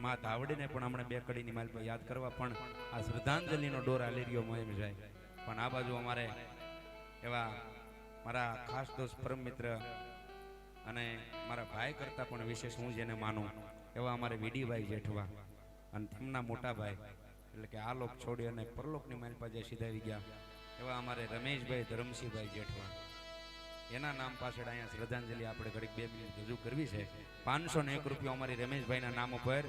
માં ધાવડીને પણ હમણાં બે કડીની માલ પર યાદ કરવા પણ આ શ્રદ્ધાંજલિનો ડોર આલી રહ્યો મોએમ જાય. પણ આ બાજુ અમારે એવા મારા ખાસ દોસ્ત પરમ મિત્ર અને મારા ભાઈ કરતા પણ વિશેષ હું જેને માનું એવા અમારે વીડીભાઈ જેઠવા અને તેમના મોટા ભાઈ એટલે કે આ લોક છોડી અને પરલોકની માલ પર જે સીધાવી ગયા એવા અમારે રમેશભાઈ ધરમસિંહભાઈ જેઠવા એના નામ પાછળ અહીંયા શ્રદ્ધાંજલિ આપણે ઘડીક 2 મિનિટ રજૂ કરવી છે. 501 રૂપિયા અમારી રમેશભાઈના નામ ઉપર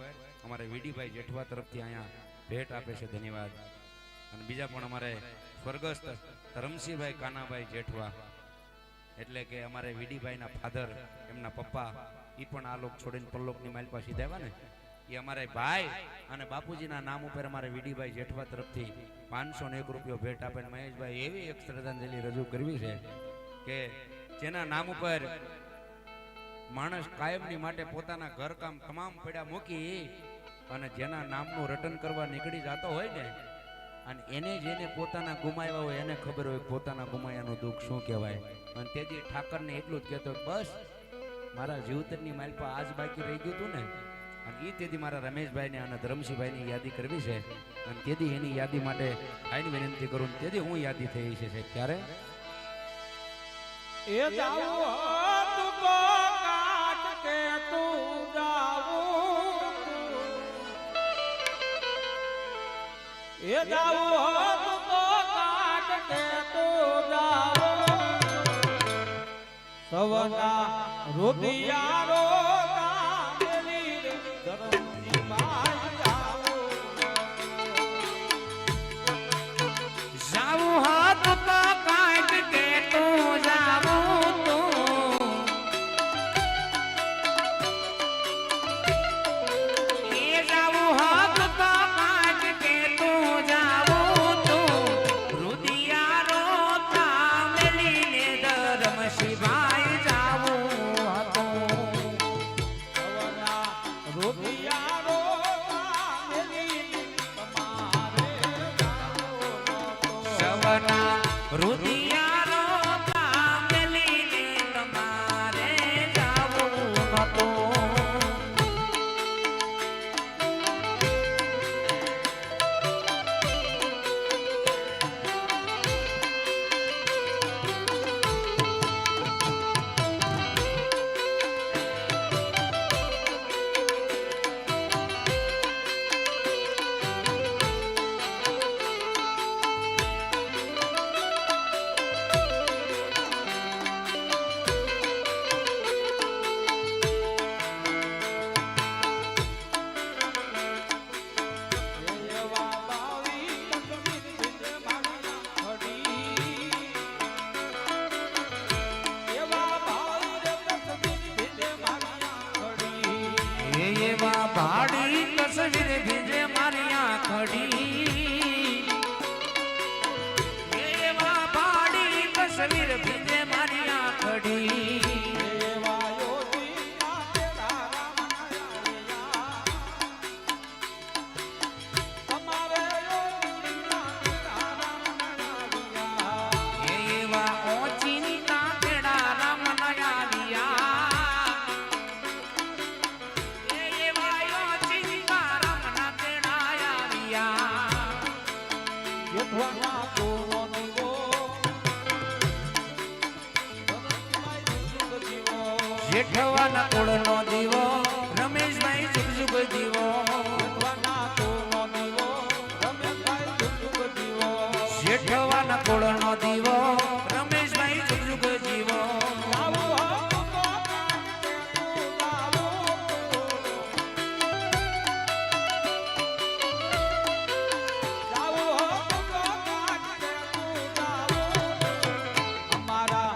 અમારે વીડીભાઈ જેઠવા તરફથી અહીંયા ભેટ આપે છે. ધન્યવાદ. અને બીજા પણ અમારે સ્વર્ગસ્થ ધરમસિંહભાઈ કાનાભાઈ જેઠવા એટલે કે અમારે વીડીભાઈના ફાધર એમના પપ્પા એ પણ આ લોક છોડીને પરલોકની માલ પાસે સીધા આવ્યા ને એ અમારે ભાઈ અને બાપુજીના નામ ઉપર અમારે વીડીભાઈ જેઠવા તરફથી 501 રૂપિયો ભેટ આપે. મહેશભાઈ એવી એક શ્રદ્ધાંજલિ રજૂ કરવી છે કે જેના નામ ઉપર માણસ કાયમની માટે પોતાના ઘરકામ તમામ પડ્યા મૂકી અને જેના નામનું રટન કરવા નીકળી જતો હોય ને અને એને જેને પોતાના ગુમાવ્યા હોય એને ખબર હોય પોતાના ગુમાયાનું દુઃખ શું કહેવાય. અને તેથી ઠાકરને એટલું જ કહેતો બસ મારા જીવતરની માલ પર આજ બાકી રહી ગયું હતું ને અને એ તેથી મારા રમેશભાઈને અને ધરમસિંહભાઈની યાદી કરવી છે અને તેથી એની યાદી માટે આઈની વિનંતી કરું તેથી હું યાદી થઈ છે ત્યારે એ જાવું હોત કો કાટ કે તું જાવું એ જાવું હોત કો કાટ કે તું જાવું સવના રૂપિયારો કામેલી ધરમની ભાઈ જાવું હોત તો કાટ કે તું ભાડી તસવીર ભીજે મારી આંખડી એવા ભાડી તસવીર ભીજે મારી આંખડી જેઠવાના કુળનો દીવો રમેશભાઈ જુગ જુગ દીવો જેઠવાના કુળનો દીવો રમેશભાઈ જુગ જુગ દીવો અમારા